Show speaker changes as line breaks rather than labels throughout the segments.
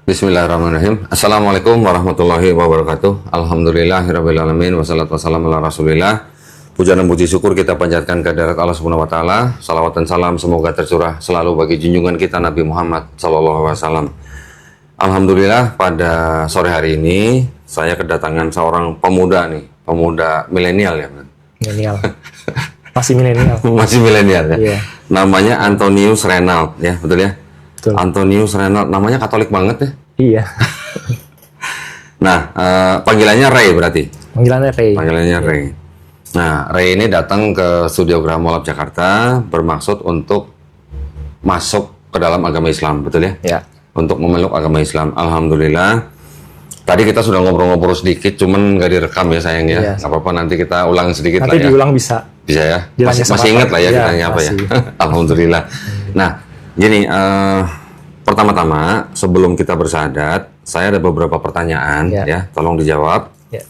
Bismillahirrahmanirrahim. Assalamualaikum warahmatullahi wabarakatuh. Alhamdulillahirrabbilalamin. Wassalatu wassalamu ala rasulillah. Puja dan puji syukur kita panjatkan kehadirat Allah Subhanahu wa taala. Salawat dan salam semoga tercurah selalu bagi junjungan kita Nabi Muhammad sallallahu alaihi wasallam. Alhamdulillah pada sore hari ini saya kedatangan seorang pemuda nih, pemuda milenial ya.
Milenial. Masih milenial.
Masih milenial ya.
Iya.
Namanya Antonius Reynald ya, betul ya?
Betul.
Antonius Reynald, namanya Katolik banget ya.
Iya.
Nah, panggilannya Ray berarti.
Panggilannya Ray.
Panggilannya Ray. Nah, Ray ini datang ke Studio Graham Lab Jakarta bermaksud untuk masuk ke dalam agama Islam, betul ya?
Ya.
Untuk memeluk agama Islam. Alhamdulillah. Tadi kita sudah ngobrol-ngobrol sedikit, cuman nggak direkam ya sayang ya.
Iya.
Nggak apa-apa, nanti kita ulang sedikit
Nanti
lah ya.
diulang bisa.
Bisa ya?
Bilangnya
Masih
sama
ingat
Pak.
lah ya,
Iya,
kita apa ya?
masih.
Alhamdulillah. Nah, gini, pertama-tama sebelum kita bersyahadat, saya ada beberapa pertanyaan
Ya.
ya, tolong dijawab.
Ya.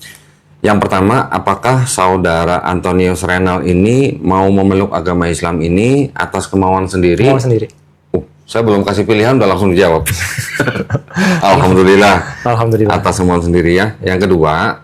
Yang pertama, apakah saudara Antonius Reynald ini mau memeluk agama Islam ini atas kemauan sendiri?
Mau sendiri.
Saya belum kasih pilihan, udah langsung dijawab. Alhamdulillah.
Alhamdulillah.
Atas kemauan sendiri ya. Yang kedua,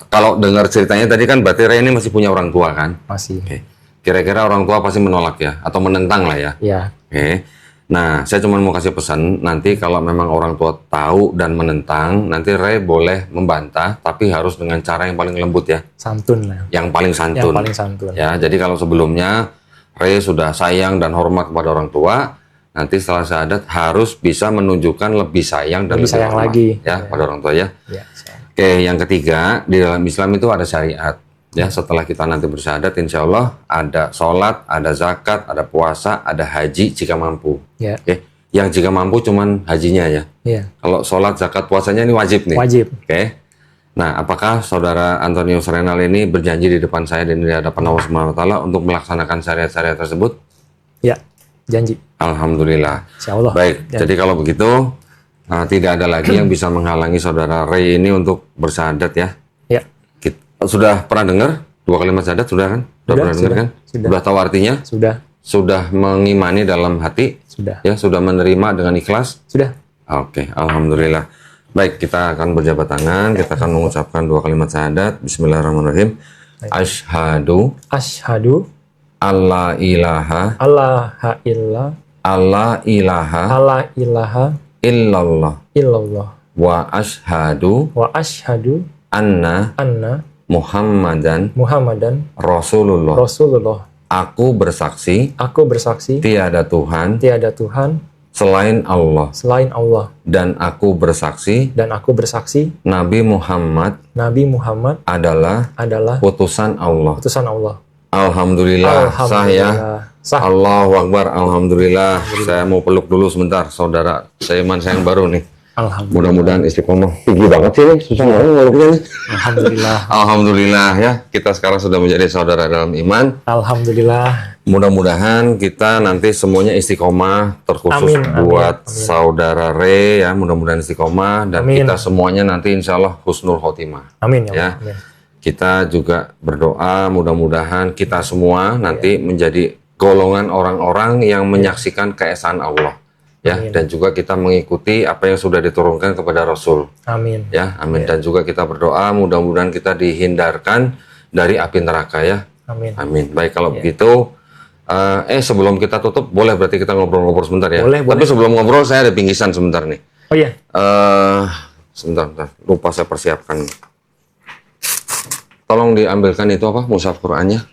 kalau dengar ceritanya tadi kan berarti Ray ini masih punya orang tua kan?
Masih.
Oke. Kira-kira orang tua pasti menolak ya? Atau menentang lah ya?
Ya.
Oke. Nah, saya cuma mau kasih pesan, nanti kalau memang orang tua tahu dan menentang, nanti Ray boleh membantah, tapi harus dengan cara yang paling lembut ya.
Santun lah.
Yang paling santun.
Yang paling santun.
Ya, jadi kalau sebelumnya Ray sudah sayang dan hormat kepada orang tua, nanti setelah syahadat harus bisa menunjukkan lebih sayang dan
Lebih sayang
hormat,
lagi.
ya, pada orang tua ya.
Ya.
Oke, yang ketiga, di dalam Islam itu ada syariat. Ya, setelah kita nanti bersyahadat, insya Allah ada sholat, ada zakat, ada puasa, ada haji jika mampu.
Ya.
Oke, yang jika mampu cuman hajinya ya.
Ya.
Kalau sholat, zakat, puasanya ini wajib nih.
Wajib.
Oke. Nah, apakah saudara Antonius Reynald ini berjanji di depan saya dan di hadapan Allah Subhanahu wa taala untuk melaksanakan syariat-syariat tersebut?
Ya. Janji.
Alhamdulillah.
Insya Allah.
Baik,
Janji.
jadi kalau begitu tidak ada lagi yang bisa menghalangi saudara Ray ini untuk bersyahadat ya.
Ya.
Sudah pernah dengar dua kalimat syahadat sudah kan? Sudah pernah dengar kan?
Sudah.
Sudah tahu artinya?
Sudah.
Sudah mengimani dalam hati?
Sudah.
Ya, sudah menerima dengan ikhlas?
Sudah.
Oke, alhamdulillah. Baik, kita akan berjabat tangan, kita akan mengucapkan dua kalimat syahadat. Bismillahirrahmanirrahim. Asyhadu
Asyhadu
alla ilaha
alla ilaha
alla ilaha
alla ilaha
illallah
illallah
wa asyhadu
wa asyhadu
anna
anna
Muhammadan
Muhammadan
Rasulullah.
Rasulullah.
Aku bersaksi
Aku bersaksi
tiada Tuhan
tiada Tuhan
selain Allah,
selain Allah,
dan aku bersaksi
dan aku bersaksi
Nabi Muhammad
Nabi Muhammad
adalah
adalah
utusan Allah.
utusan Allah.
Alhamdulillah, sah ya.
Sah.
Allahu Akbar, alhamdulillah. Saya mau peluk dulu sebentar, saudara Saiman saya yang baru nih.
Alhamdulillah.
Mudah-mudahan istiqomah. Tinggi banget sih nih, susah banget ngeluknya nih.
Alhamdulillah.
Alhamdulillah ya, kita sekarang sudah menjadi saudara dalam iman.
Alhamdulillah.
Mudah-mudahan kita nanti semuanya istiqomah, terkhusus
Amin, amin,
buat
amin.
saudara Ray ya, mudah-mudahan istiqomah dan
Amin.
kita semuanya nanti insya Allah husnul khotimah.
Amin
Ya.
ya. Amin.
Kita juga berdoa mudah-mudahan kita semua nanti menjadi golongan orang-orang yang menyaksikan keesaan Allah ya.
Amin.
Dan juga kita mengikuti apa yang sudah diturunkan kepada Rasul
Amin.
ya. Amin. Dan juga kita berdoa mudah-mudahan kita dihindarkan dari api neraka ya.
Amin.
Amin. Baik, kalau begitu sebelum kita tutup boleh berarti kita ngobrol-ngobrol sebentar ya.
Boleh,
Tapi
boleh.
sebelum ngobrol saya ada bingkisan sebentar nih.
Oh iya.
Sebentar. Lupa saya persiapkan. Tolong diambilkan itu apa? Mushaf Qur'annya.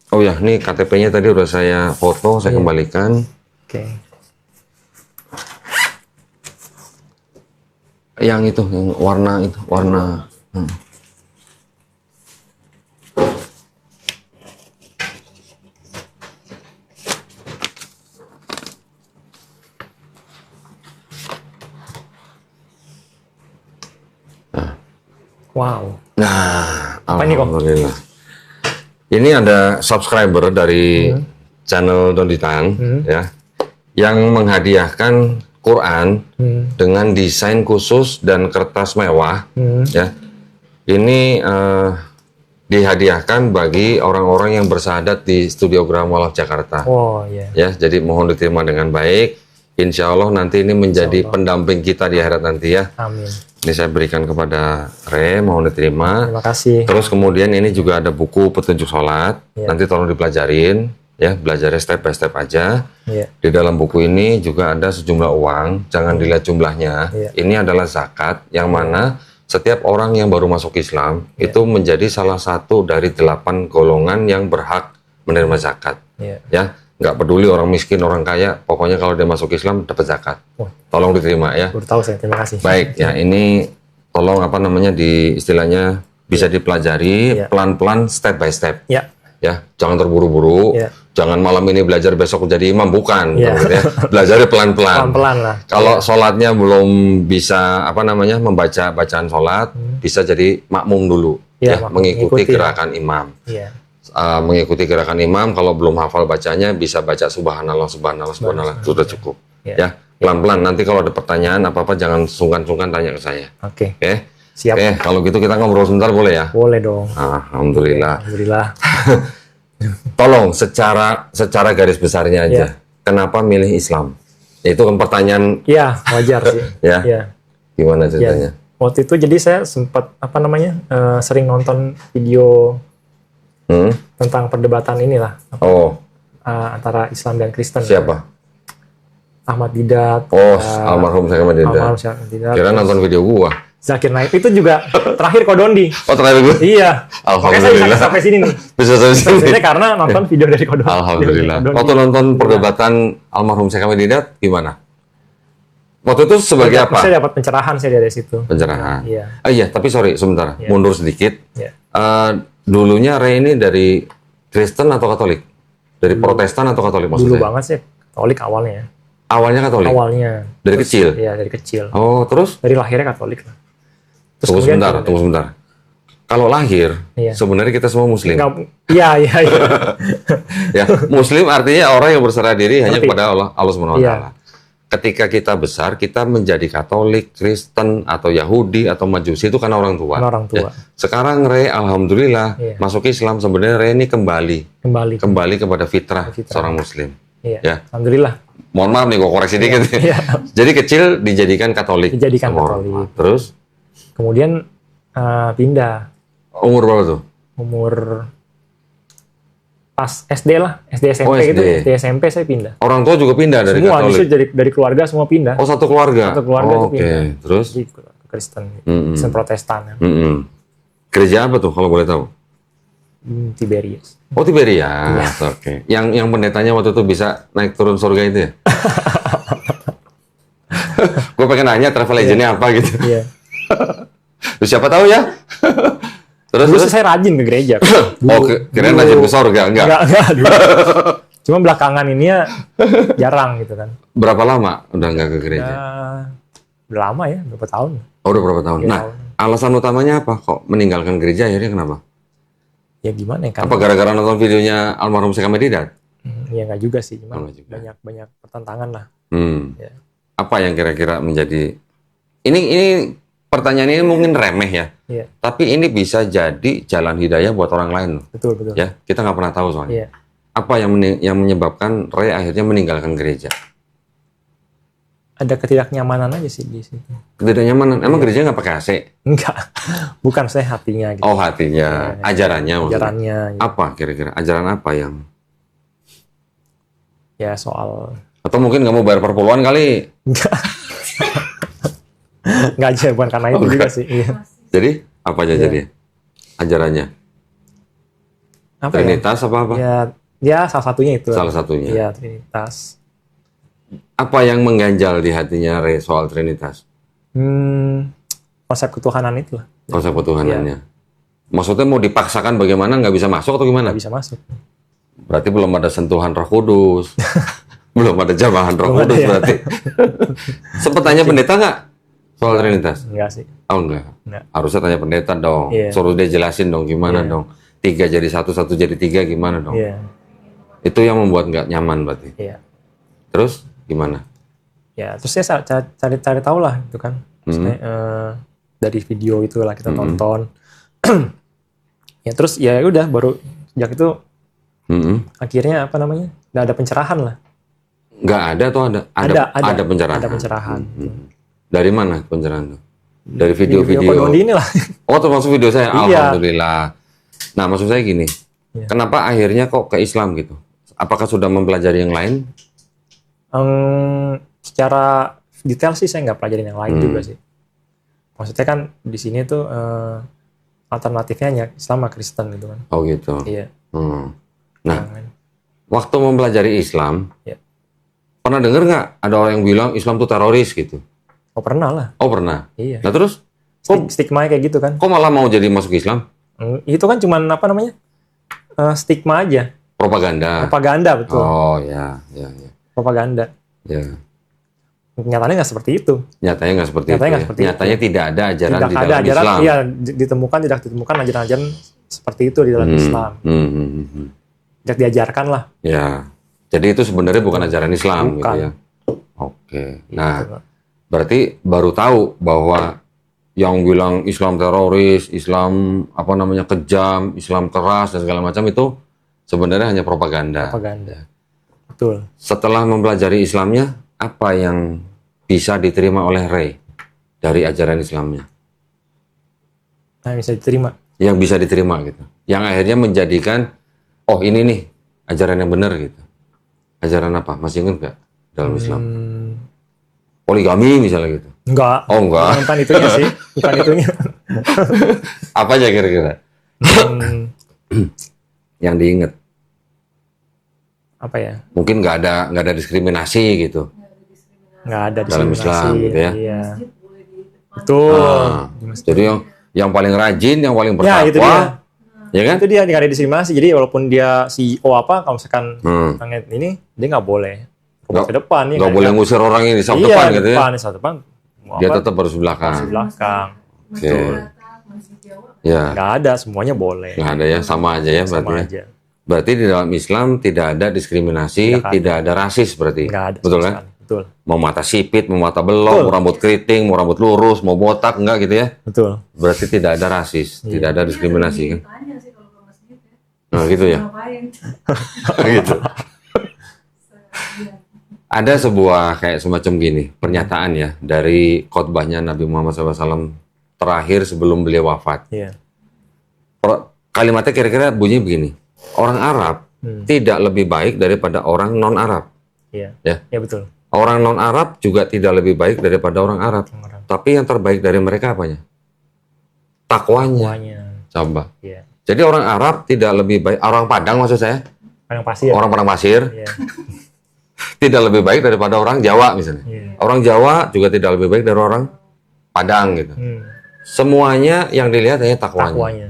Oh ya, nih KTP-nya tadi udah saya foto, saya kembalikan.
Oke.
Yang itu, yang warna itu, warna.
Wow.
Nah,
Apa ini, Kok?
alhamdulillah. Ini ada subscriber dari channel Donditan ya, yang menghadiahkan Quran dengan desain khusus dan kertas mewah ya. Ini dihadiahkan bagi orang-orang yang bersahadat di Studio Gramolaf Jakarta.
Oh iya.
Ya, jadi mohon diterima dengan baik. Insya Allah nanti ini menjadi pendamping kita di akhirat nanti ya.
Amin.
Ini saya berikan kepada Re, mohon diterima.
Terima kasih.
Terus kemudian ini juga ada buku petunjuk sholat.
Ya.
Nanti tolong dipelajarin, ya, belajarnya step by step aja.
Iya.
Di dalam buku ini juga ada sejumlah uang, jangan dilihat jumlahnya.
Iya.
Ini adalah zakat yang mana setiap orang yang baru masuk Islam itu menjadi salah satu dari 8 golongan yang berhak menerima zakat.
Iya.
Ya, nggak peduli orang miskin, orang kaya, pokoknya kalau dia masuk Islam dapat zakat.
Wah.
Tolong diterima ya.
Baru tahu saya. Terima kasih.
Baik, ya ini tolong apa namanya di istilahnya bisa dipelajari
Iya.
pelan-pelan step by step.
Ya.
Ya, jangan terburu-buru.
Iya.
Jangan malam ini belajar besok jadi imam, bukan.
Iya.
Ya. Belajarnya pelan-pelan.
Pelan-pelan lah.
Kalau sholatnya belum bisa apa namanya membaca bacaan sholat, bisa jadi makmum dulu,
Iya,
ya,
makmum,
mengikuti
mengikuti,
gerakan imam.
Iya.
Mengikuti gerakan imam, kalau belum hafal bacanya bisa baca subhanallah, subhanallah, subhanallah, sudah cukup.
Iya.
Ya, pelan-pelan. Nanti kalau ada pertanyaan apa-apa jangan sungkan-sungkan tanya ke saya.
Oke.
Oke?
Siap.
Oke, kalau gitu kita ngobrol sebentar boleh ya?
Boleh dong.
Alhamdulillah.
Alhamdulillah.
Tolong secara garis besarnya aja.
Iya.
Kenapa milih Islam? Itu kan pertanyaan
Iya, wajar sih.
ya.
Iya.
Gimana
Ya.
ceritanya?
Waktu itu jadi saya sempat sering nonton video
Hmm?
tentang perdebatan inilah
Oh,
antara Islam dan Kristen.
siapa?
Ahmad Didat.
Oh, almarhum saya Didat.
Almarhum Syed Didat.
Kira nonton video gua.
Zakir Naik itu juga terakhir Kodondi.
Oh, terakhir gua.
Iya. Makanya saya bisa sampai sini nih.
Bisa sampai sini.
Saya karena nonton video dari Kodondi.
Alhamdulillah.
Kodondi.
Waktu nonton perdebatan almarhum Syekh Didat gimana? Waktu itu sebagai apa?
Saya dapat pencerahan saya dari situ.
Pencerahan.
Iya.
Iya, tapi sorry sebentar,
Iya.
mundur sedikit.
Iya.
Dulunya Re ini dari Kristen atau Katolik? Dari Protestan atau Katolik
Dulu
maksudnya?
banget sih Katolik awalnya.
Awalnya Katolik?
Awalnya.
Dari kecil?
Iya, dari kecil.
Oh, terus?
Dari lahirnya Katolik lah.
Tunggu
kemudian
sebentar, tunggu sebentar. Kalau lahir,
Iya.
sebenarnya kita semua Muslim.
Iya, iya, iya.
Ya, Muslim artinya orang yang berserah diri hanya
Ngerti.
kepada Allah Subhanahu wa
Iya.
taala. Ketika kita besar, kita menjadi Katolik, Kristen, atau Yahudi, atau Majusi itu karena orang tua.
Karena orang tua.
Ya. Sekarang Re, alhamdulillah,
Iya.
masuk Islam. Sebenarnya Re ini kembali kepada fitrah
Fitrah.
seorang Muslim.
Iya.
Ya.
Alhamdulillah.
Mohon maaf nih, gue koreksi dikit.
Iya.
Jadi kecil dijadikan Katolik.
Dijadikan
sama orang
Katolik.
tua. Terus
Kemudian pindah
umur berapa tuh?
umur pas SD lah, SD SMP
Oh, SD.
gitu. SD SMP saya pindah.
Orang tua juga pindah dari
Semua
Katolik.
justru dari keluarga semua pindah.
Oh, satu keluarga.
Satu keluarga
Oh,
tuh
Oke,
pindah.
terus?
Jadi ke Kristen,
Mm-mm.
Kristen Protestan ya.
Mm-mm. Gereja apa tuh kalau boleh tahu?
Tiberius.
Oh, Tiberias. Oke. Yang pendetanya waktu itu bisa naik turun surga itu ya? Gue pengen nanya travel agentnya apa gitu.
Iya.
Terus siapa tahu ya? Terus
Dulu
terus.
sih saya rajin ke gereja.
Oh, kirain rajin ke surga, enggak?
Enggak dulu. Cuma belakangan ini ya jarang gitu kan.
Berapa lama udah nggak ke gereja?
Ya, udah lama ya, berapa tahun.
Oh, udah berapa tahun?
3
Nah,
tahun.
alasan utamanya apa kok meninggalkan gereja akhirnya kenapa?
Ya gimana ya kan?
Apa gara-gara nonton videonya almarhum Syekh Didat?
Ya nggak juga sih, cuma
Nggak juga.
banyak pertentangan lah.
Ya.
Ya.
Apa yang kira-kira menjadi ini pertanyaan ini mungkin remeh ya,
Iya,
tapi ini bisa jadi jalan hidayah buat orang lain loh.
betul.
Ya, kita nggak pernah tahu soalnya.
Iya.
Apa yang menyebabkan Ray akhirnya meninggalkan gereja?
Ada ketidaknyamanan aja sih di situ.
Tidak nyaman. Emang gereja nggak pakai AC?
Enggak, bukan saya hatinya gitu.
Oh, hatinya,
Iya.
ajarannya maksudnya.
Ajarannya, gitu.
Apa kira-kira? Ajaran apa yang?
Ya soal
Atau mungkin kamu bayar perpuluhan kali?
enggak. Enggak aja, bukan karena itu
Oh,
juga
enggak.
sih. Iya.
Jadi apa aja
Iya.
jadi? Ajarannya?
Apa
Trinitas apa?
ya? Ya salah satunya itu.
Salah satunya.
Iya, Trinitas.
Apa yang mengganjal di hatinya Ray soal Trinitas?
Konsep ketuhanan itu lah.
Konsep ketuhanannya.
Iya.
Maksudnya mau dipaksakan bagaimana nggak bisa masuk atau gimana?
Nggak bisa masuk.
Berarti belum ada sentuhan Roh Kudus. Belum ada jamahan Roh
Belum ada,
Kudus
ya.
berarti. Sempet tanya pendeta nggak soal Trinitas?
Enggak sih.
Oh enggak.
Enggak.
Harusnya tanya pendeta dong.
Iya.
Suruh dia jelasin dong gimana
Iya.
dong. 3 jadi 1, 1 jadi 3 gimana dong.
Iya.
Itu yang membuat nggak nyaman berarti.
Iya.
Terus gimana?
Ya, terus saya cari tahu lah gitu kan. Terus kayak, dari video itu lah kita tonton. Ya terus ya udah baru sejak itu
Mm-mm.
akhirnya apa namanya? Nggak ada pencerahan lah.
Nggak ada atau ada? Ada pencerahan.
Ada pencerahan.
Mm-mm. Dari mana pencerahan tuh? Dari
Video
video-video.
Kodondi ini lah.
Oh, termasuk video saya.
Iya.
Alhamdulillah. Nah, maksud saya gini.
Iya.
Kenapa akhirnya kok ke Islam gitu? Apakah sudah mempelajari yang lain?
Secara detail sih saya nggak pelajarin yang lain juga sih. Maksudnya kan di sini tuh alternatifnya hanya Islam sama Kristen gitu kan.
Oh gitu.
Iya.
Nah,
Jangan.
waktu mempelajari Islam,
Iya.
pernah dengar nggak ada orang yang bilang Islam tuh teroris gitu?
Oh pernah lah.
Oh pernah.
Iya.
Nah terus,
Stigma kayak gitu kan.
kok malah mau jadi masuk Islam?
Itu kan cuman apa namanya? Stigma aja.
Propaganda.
Propaganda betul.
Oh ya.
Propaganda.
Ya.
Nyatanya nggak seperti itu.
Nyatanya nggak seperti
Nyatanya
itu.
nggak
Ya.
seperti
Nyatanya tidak ada ajaran
Tidak
di
ada
dalam
ajaran,
Islam.
iya tidak ditemukan ajaran-ajaran seperti itu di dalam Islam. Tidak diajarkan lah.
Ya. Jadi itu sebenarnya bukan ajaran Islam
Bukan.
gitu ya. Oke. Nah,
Gitu.
berarti baru tahu bahwa yang bilang Islam teroris, Islam apa namanya kejam, Islam keras dan segala macam itu sebenarnya hanya propaganda.
Propaganda. Betul.
Setelah mempelajari Islamnya, apa yang bisa diterima oleh Ray dari ajaran Islamnya?
Nah, bisa diterima.
Yang bisa diterima gitu. Yang akhirnya menjadikan, oh ini nih ajaran yang benar gitu. Ajaran apa? Masih ingat nggak dalam Islam? Poligami misalnya gitu.
Enggak.
Oh enggak.
Bukan itunya sih. Bukan itunya.
Apa aja kira-kira? Yang diingat?
Apa ya?
Mungkin nggak ada diskriminasi gitu.
Nggak ada
Dalam
diskriminasi.
Islam gitu ya.
Iya. Betul.
Ah, jadi yang paling rajin, yang paling
Ya, itu dia.
bertakwa, ya kan?
Itu dia nggak ada diskriminasi. Jadi walaupun dia CEO apa, kalau misalkan tangan ini, dia nggak boleh ke depan. Ya,
Nggak boleh ngusir orang ini di samping
iya,
depan gitu ya.
depan, di samping depan. Mau
Dia
apa,
tetap harus belakang.
di belakang.
Oke. Ya,
Nggak ada, semuanya boleh.
nggak ada ya, sama aja ya berarti.
Sama
Ya.
aja.
Berarti di dalam Islam tidak ada diskriminasi, tidak ada rasis berarti.
Nggak ada.
Betul
sama
kan?
sekali. Betul.
Mau mata sipit, mau mata belok,
Betul.
mau rambut keriting, mau rambut lurus, mau botak, enggak gitu ya.
Betul.
Berarti tidak ada rasis, tidak ada diskriminasi kan.
Tanya sih kalau ke masjid ya.
Nah gitu ya.
Ngapain?
Gitu. Ada sebuah kayak semacam gini, pernyataan ya dari khotbahnya Nabi Muhammad SAW terakhir sebelum beliau wafat.
Iya.
Kalimatnya kira-kira bunyi begini, orang Arab tidak lebih baik daripada orang non-Arab.
Iya.
Ya.
Ya betul.
Orang non-Arab juga tidak lebih baik daripada orang Arab.
Orang Arab.
Tapi yang terbaik dari mereka apanya? Takwanya.
Semuanya.
Coba.
Iya.
Jadi orang Arab tidak lebih baik, orang Padang maksud saya,
Yang pasti ya.
orang Padang pasir,
Iya.
tidak lebih baik daripada orang Jawa misalnya.
Iya.
Orang Jawa juga tidak lebih baik dari orang Padang gitu. Semuanya yang dilihat hanya takwanya.
Takwanya.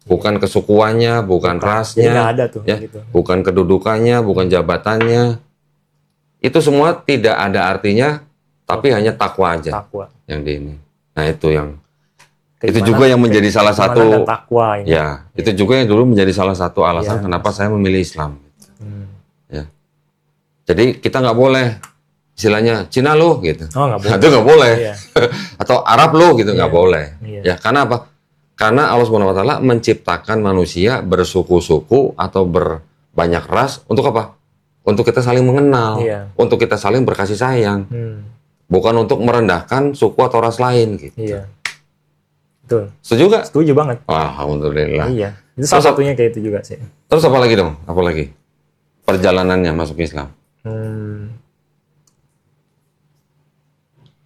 Bukan kesukuannya, bukan
Jadi
rasnya,
nggak ada tuh.
ya,
Gitu.
bukan kedudukannya, bukan jabatannya. Itu semua tidak ada artinya, tapi hanya takwa aja
Takwa.
yang di ini. Nah itu yang itu
Keimanan-
juga yang menjadi salah
keimanan
satu,
dan takwa ini.
ya itu juga yang dulu menjadi salah satu alasan
Iya.
kenapa saya memilih Islam.
Hmm.
Ya, jadi kita nggak boleh istilahnya Cina lo gitu,
Oh nggak boleh.
itu nggak boleh,
Iya.
atau Arab lo gitu nggak boleh.
Iya.
Ya karena apa? Karena Allah Subhanahu Wa Taala menciptakan manusia bersuku-suku atau berbanyak ras untuk apa? Untuk kita saling mengenal,
Iya.
untuk kita saling berkasih sayang,
Hmm.
bukan untuk merendahkan suku atau ras lain gitu.
Iya. Betul.
Setuju nggak?
Setuju banget.
Alhamdulillah.
Iya. Itu salah
Terus-
satunya kayak itu juga sih.
Terus apa lagi dong? Apa lagi? Perjalanannya masuk Islam.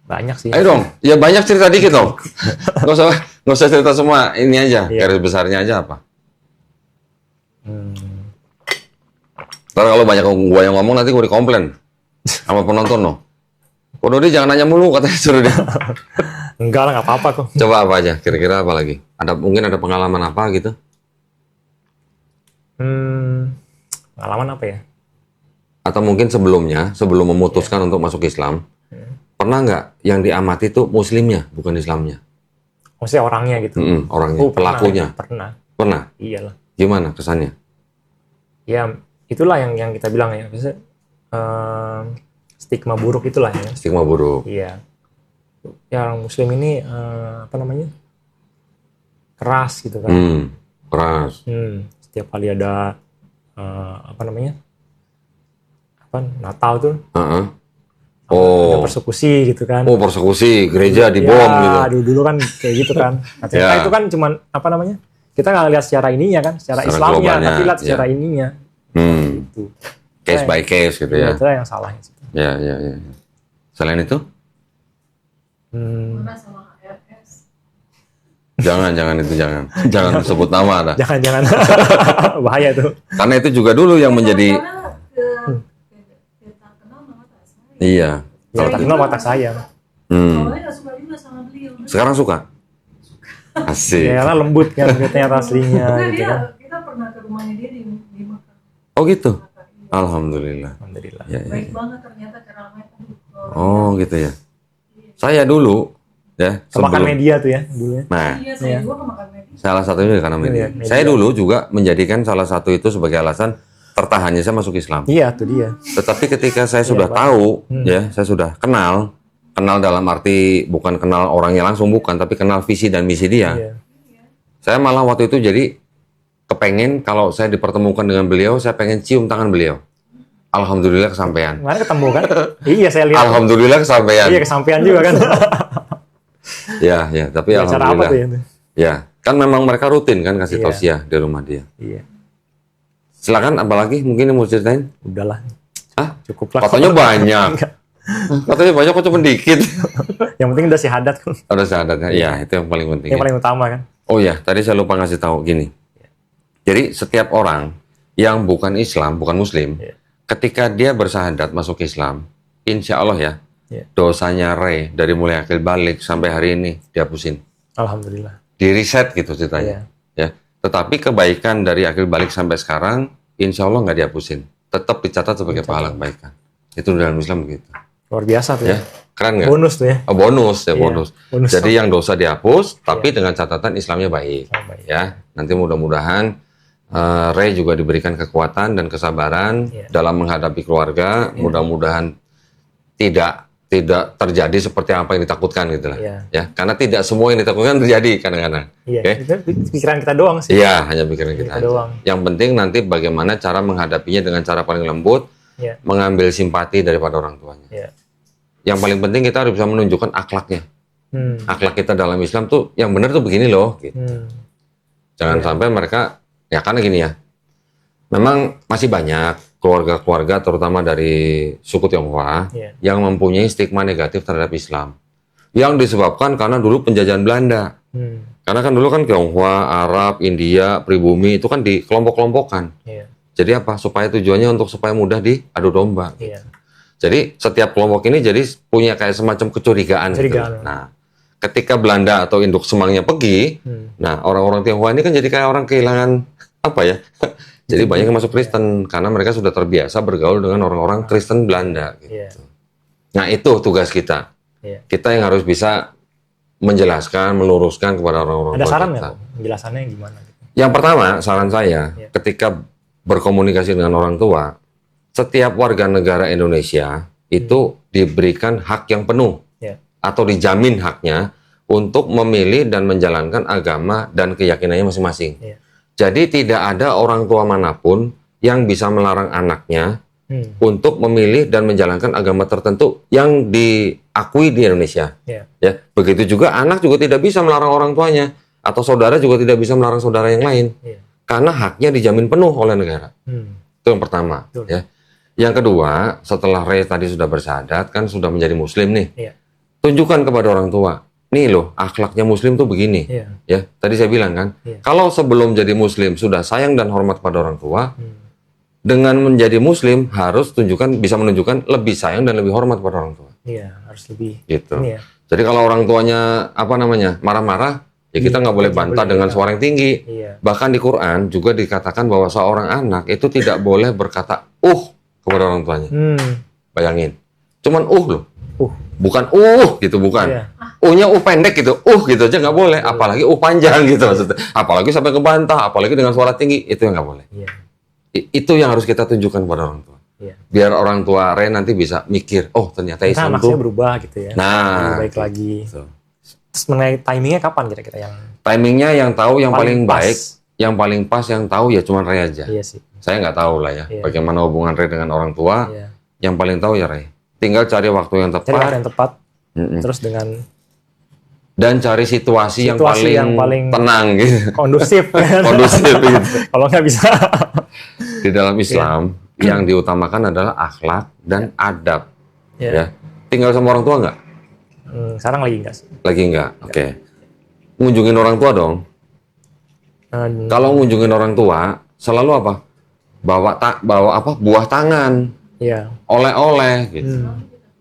Banyak sih.
Ayo dong, ya banyak cerita dikit dong. Nggak usah cerita semua, ini aja,
Iya.
garis besarnya aja apa. Ntar kalau banyak gua yang ngomong nanti gua dikomplain sama penonton loh. Kok Dodi jangan nanya mulu katanya suruh dia.
Enggak lah, nggak apa-apa kok.
Coba apa aja, kira-kira apa lagi? Mungkin ada pengalaman apa gitu?
Pengalaman apa ya?
Atau mungkin sebelumnya, sebelum memutuskan untuk masuk Islam, pernah nggak yang diamati itu muslimnya, bukan Islamnya?
Maksudnya orangnya gitu.
Orangnya,
Oh, pernah.
pelakunya.
Pernah.
Pernah?
Iyalah.
Gimana kesannya?
Ya, itulah yang kita bilang ya. Maksudnya, stigma buruk itulah ya.
Stigma buruk.
Iya. Ya, orang muslim ini apa namanya? Keras gitu kan.
Keras.
Setiap kali ada Natal tuh
Heeh.
ada persekusi gitu kan.
Oh, persekusi, gereja dibom gitu.
Dulu kan kayak gitu kan. Nah, ternyata
Ya.
itu kan cuman kita nggak lihat secara ininya kan, secara Islamnya,
globalnya,
tapi lihat secara
ya.
ininya. Itu.
Case by case gitu ya.
Itu yang salahnya sih.
Ya. Selain itu?
Mana sama HRS.
Jangan itu jangan sebut nama ada.
Jangan bahaya tuh.
Karena itu juga dulu yang menjadi
Kita kenal mama tak sayang.
iya.
Ya, tak kenal mata sayang.
Awalnya nggak suka juga sama beliau.
Sekarang suka? Asik.
Ya, karena lembut kan ternyata aslinya
Nah,
gitu kan.
kita pernah ke rumahnya dia di Mekah.
Oh gitu. Alhamdulillah.
Alhamdulillah.
Ya.
Baik banget ternyata keramaian.
Oh gitu ya. Saya dulu ya
Kemakan media tuh ya dulunya.
Nah,
Iya, saya juga kemakan media.
salah satunya karena media.
Media.
Saya dulu juga menjadikan salah satu itu sebagai alasan tertahannya saya masuk Islam.
Iya, tuh dia.
Tetapi ketika saya sudah tahu, ya, saya sudah kenal dalam arti bukan kenal orangnya langsung, bukan, tapi kenal visi dan misi dia.
Iya.
Saya malah waktu itu jadi kepengen kalau saya dipertemukan dengan beliau, saya pengen cium tangan beliau. Alhamdulillah kesampaian.
Kemarin ketemu kan? Iya, saya lihat.
Alhamdulillah kesampaian.
Iya, kesampaian juga kan.
Ya, tapi
Acara apa
alhamdulillah.
tuh ya?
Ya, kan memang mereka rutin kan kasih
Iya.
tausiah di rumah dia.
Iya.
Silakan, apalagi mungkin yang mau ceritain?
Udahlah.
Hah?
Cukup lah.
Katanya banyak.
Enggak.
Katanya banyak kok cuma dikit.
Yang penting udah syahadat kan.
Ada syahadatnya. Iya, itu yang paling penting.
Yang
ya.
paling utama kan.
Oh ya, tadi saya lupa ngasih tahu gini. Jadi setiap orang yang bukan Islam, bukan Muslim,
Iya.
ketika dia bersyahadat masuk Islam, insya Allah ya,
Iya.
dosanya Ray dari mulai akil balik sampai hari ini dihapusin,
Alhamdulillah.
di reset gitu ceritanya. Ya, tetapi kebaikan dari akil balik sampai sekarang, insya Allah nggak dihapusin, tetap dicatat sebagai pahala kebaikan. Itu dalam Islam begitu.
Luar biasa tuh ya.
Ya, keren nggak?
Bonus tuh ya.
Oh, bonus ya,
Iya,
bonus.
bonus.
Jadi yang dosa dihapus, tapi dengan catatan Islamnya baik.
Oh, baik.
Ya, nanti mudah-mudahan Ray juga diberikan kekuatan dan kesabaran
Iya.
dalam menghadapi keluarga. Mudah-mudahan tidak terjadi seperti apa yang ditakutkan gitu lah.
Iya.
Ya, karena tidak semua yang ditakutkan terjadi kadang-kadang.
Iya.
Oke?
Itu pikiran kita doang sih.
Iya, hanya pikiran kita
Kita
aja.
doang.
Yang penting nanti bagaimana cara menghadapinya dengan cara paling lembut,
Iya.
mengambil simpati daripada orang tuanya.
Iya.
Yang paling penting kita harus bisa menunjukkan akhlaknya. Akhlak kita dalam Islam tuh yang benar tuh begini loh. Gitu. Jangan sampai mereka, ya karena gini ya, memang masih banyak keluarga-keluarga terutama dari suku Tionghoa
Iya.
yang mempunyai stigma negatif terhadap Islam. Yang disebabkan karena dulu penjajahan Belanda. Karena kan dulu kan Tionghoa, Arab, India, pribumi itu kan dikelompok-kelompokkan.
Iya.
Jadi apa? Supaya tujuannya untuk supaya mudah diadu domba.
Iya.
Jadi setiap kelompok ini jadi punya kayak semacam kecurigaan. Gitu.
Kecurigaan.
Nah, ketika Belanda atau induk semangnya pergi, nah orang-orang Tionghoa ini kan jadi kayak orang kehilangan apa ya? Jadi banyak yang masuk Kristen karena mereka sudah terbiasa bergaul dengan orang-orang Kristen Belanda. Gitu.
Iya.
Nah itu tugas kita.
Iya.
Kita yang harus bisa menjelaskan, meluruskan kepada orang-orang
Ada
tua
saran
kita.
nggak, Bang? Penjelasannya gimana? Gitu?
Yang pertama, saran saya,
Iya.
ketika berkomunikasi dengan orang tua, setiap warga negara Indonesia itu diberikan hak yang penuh
Iya.
atau dijamin haknya untuk memilih dan menjalankan agama dan keyakinannya masing-masing.
Iya.
Jadi tidak ada orang tua manapun yang bisa melarang anaknya untuk memilih dan menjalankan agama tertentu yang diakui di Indonesia.
Iya.
Ya, begitu juga anak juga tidak bisa melarang orang tuanya atau saudara juga tidak bisa melarang saudara yang lain.
Iya.
Karena haknya dijamin penuh oleh negara. Itu yang pertama.
Betul.
Ya. Yang kedua, setelah Ray tadi sudah bersyahadat, kan sudah menjadi Muslim nih.
Iya.
Tunjukkan kepada orang tua, nih loh, akhlaknya Muslim tuh begini.
Iya.
Ya, tadi saya bilang kan,
Iya.
kalau sebelum jadi Muslim sudah sayang dan hormat pada orang tua, dengan menjadi Muslim harus bisa menunjukkan lebih sayang dan lebih hormat pada orang tua.
Iya, harus lebih.
Gitu.
Ini ya.
Jadi kalau orang tuanya marah-marah, ya kita nggak boleh bantah dengan suara yang tinggi.
Iya.
Bahkan di Quran juga dikatakan bahwa seorang anak itu tidak boleh berkata kepada orang tuanya. Bayangin, cuman loh, bukan gitu, bukan.
Iya.
U-nya pendek gitu, gitu aja nggak boleh. Apalagi panjang gitu maksudnya. Apalagi sampai kebantah, apalagi dengan suara tinggi, itu yang nggak boleh.
Iya.
Itu yang harus kita tunjukkan pada orang tua.
Iya.
Biar orang tua Ray nanti bisa mikir, ternyata
Nah,
Islam
anak
tuh
saya berubah gitu ya.
Nah,
Lebih baik lagi.
gitu.
Terus mengenai timingnya kapan kira-kira yang
Timingnya yang tahu yang paling
pas?
baik yang paling pas yang tahu ya cuma Ray aja.
Iya sih.
Saya nggak tahu lah ya
Iya.
bagaimana hubungan Ray dengan orang tua.
Iya.
Yang paling tahu ya Ray. Tinggal cari waktu yang
Cari
tepat
orang yang tepat,
Mm-mm.
terus dengan
dan cari situasi, yang,
Situasi yang paling
tenang gitu.
kondusif.
Kondusif gitu.
Kalau nggak bisa.
Di dalam Islam yang diutamakan adalah akhlak dan adab.
Iya.
Ya. Tinggal sama orang tua nggak?
Sekarang lagi nggak sih?
Lagi nggak? Oke. Ngunjungin orang tua dong. Kalau ngunjungin orang tua, selalu apa? Bawa apa? Buah tangan,
Iya.
oleh-oleh gitu.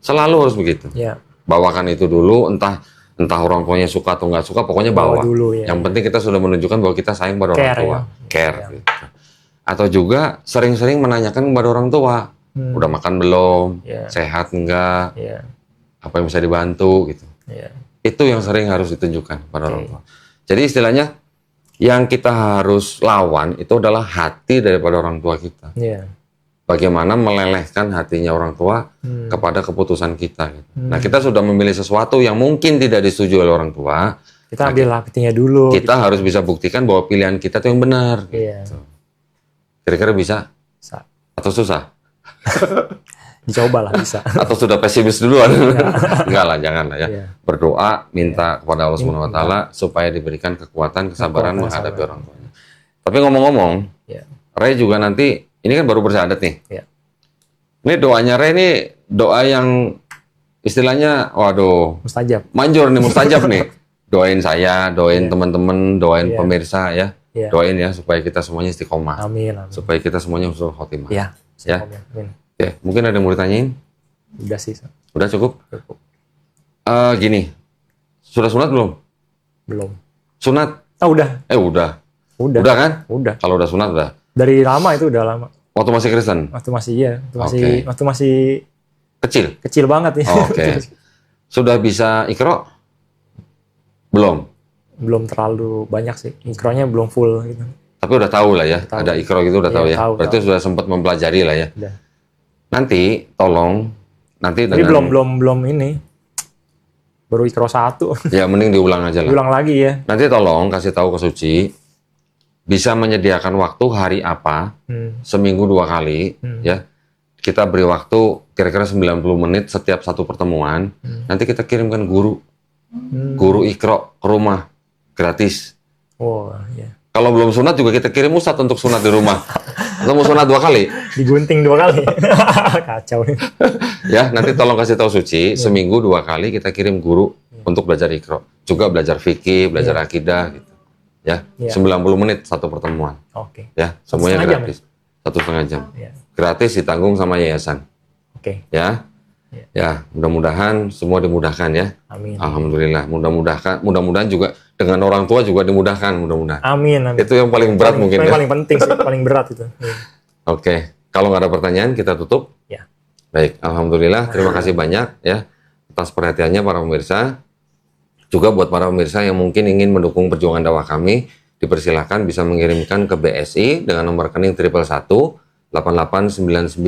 Selalu harus begitu.
Iya.
Bawakan itu dulu, entah orang tuanya suka atau nggak suka, pokoknya bawa.
Dulu ya.
Yang penting kita sudah menunjukkan bahwa kita sayang pada orang
Care,
tua.
ya.
Care. Gitu. Atau juga sering-sering menanyakan kepada orang tua, udah makan belum,
Iya.
sehat enggak,
Iya.
apa yang bisa dibantu gitu.
Iya.
Itu yang sering harus ditunjukkan pada orang tua. Jadi istilahnya yang kita harus lawan itu adalah hati daripada orang tua kita.
Iya.
Bagaimana melelehkan hatinya orang tua kepada keputusan kita. Gitu. Nah, kita sudah memilih sesuatu yang mungkin tidak disetujui oleh orang tua.
Kita ambil hatinya dulu.
Kita harus bisa buktikan bahwa pilihan kita itu yang benar.
Iya.
Kira-kira bisa?
Bisa.
Atau susah?
Dicoba lah bisa.
Atau sudah pesimis duluan? Enggak lah, jangan lah ya.
Iya.
Berdoa, minta kepada Allah Subhanahu wa taala supaya diberikan kekuatan, kesabaran menghadapi orang tuanya. Tapi ngomong-ngomong,
Iya.
Ray juga nanti ini kan baru bersyahadat nih.
Iya.
Ini doanya Ray ini doa yang istilahnya waduh,
Mustajab.
manjur nih, mustajab nih. Doain saya, doain teman-teman, doain
Iya.
pemirsa ya.
Iya.
Doain ya supaya kita semuanya istiqomah.
Amin. Amin.
Supaya kita semuanya husnul khotimah.
Iya.
Ya.
Amin.
Oke, mungkin ada yang mau ditanyain?
Udah sih.
Udah cukup?
Cukup.
Gini, sudah sunat belum?
Belum.
Sunat?
Udah.
Udah.
Udah.
Udah kan?
Udah.
Kalau udah sunat udah.
Dari lama itu udah lama.
Waktu masih Kristen?
Waktu masih iya.
Oke.
Waktu masih
Kecil?
kecil banget nih.
Oke. Sudah bisa Iqra? Belum?
Belum terlalu banyak sih. Ikronya belum full gitu.
Tapi udah tahu lah ya,
Tahu.
ada Iqra gitu udah
Iya,
tahu ya.
tahu,
Berarti sudah sempat mempelajari lah ya.
Udah.
Nanti tolong nanti
Tapi
dengan
belum ini. Baru ikro 1.
ya mending diulang aja lah.
Ulang lagi ya.
Nanti tolong kasih tahu ke Suci bisa menyediakan waktu hari apa seminggu 2 kali ya. Kita beri waktu kira-kira 90 menit setiap satu pertemuan. Nanti kita kirimkan guru Iqra ke rumah gratis.
Oh iya.
Kalau belum sunat juga kita kirim ustadz untuk sunat di rumah. Atau mau sunat 2 kali.
Digunting 2 kali. Kacau nih.
Ya, nanti tolong kasih tahu Suci, seminggu 2 kali kita kirim guru untuk belajar Iqra. Juga belajar fikih, belajar akidah gitu. Ya,
Iya.
90 menit satu pertemuan.
Oke.
Ya, semuanya
1,5 jam
gratis. 1,5 jam.
Iya.
Gratis ditanggung sama yayasan.
Oke.
Ya.
Iya.
Ya, mudah-mudahan semua dimudahkan ya.
Amin.
Alhamdulillah, mudah-mudahan juga dengan orang tua juga dimudahkan, mudah-mudahan.
Amin.
Itu yang paling berat mungkin ya.
Paling penting sih, paling berat itu. Iya.
Oke, kalau nggak ada pertanyaan kita tutup.
Ya.
Baik, alhamdulillah. Terima kasih banyak ya atas perhatiannya para pemirsa. Juga buat para pemirsa yang mungkin ingin mendukung perjuangan dakwah kami, dipersilahkan bisa mengirimkan ke BSI dengan nomor rekening 111 8899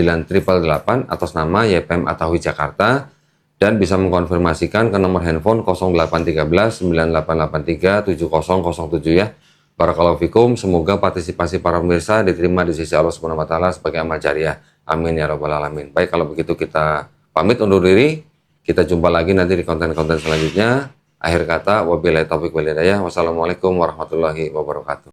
atas nama YPM Atawi Jakarta dan bisa mengkonfirmasikan ke nomor handphone 0813 9883 7007 ya. Barakallahu fikum, semoga partisipasi para pemirsa diterima di sisi Allah Subhanahu wa taala sebagai amal jariah. Amin ya rabbal alamin. Baik, kalau begitu kita pamit undur diri. Kita jumpa lagi nanti di konten-konten selanjutnya. Akhir kata, wabillahi taufiq wal hidayah. Wassalamualaikum warahmatullahi wabarakatuh.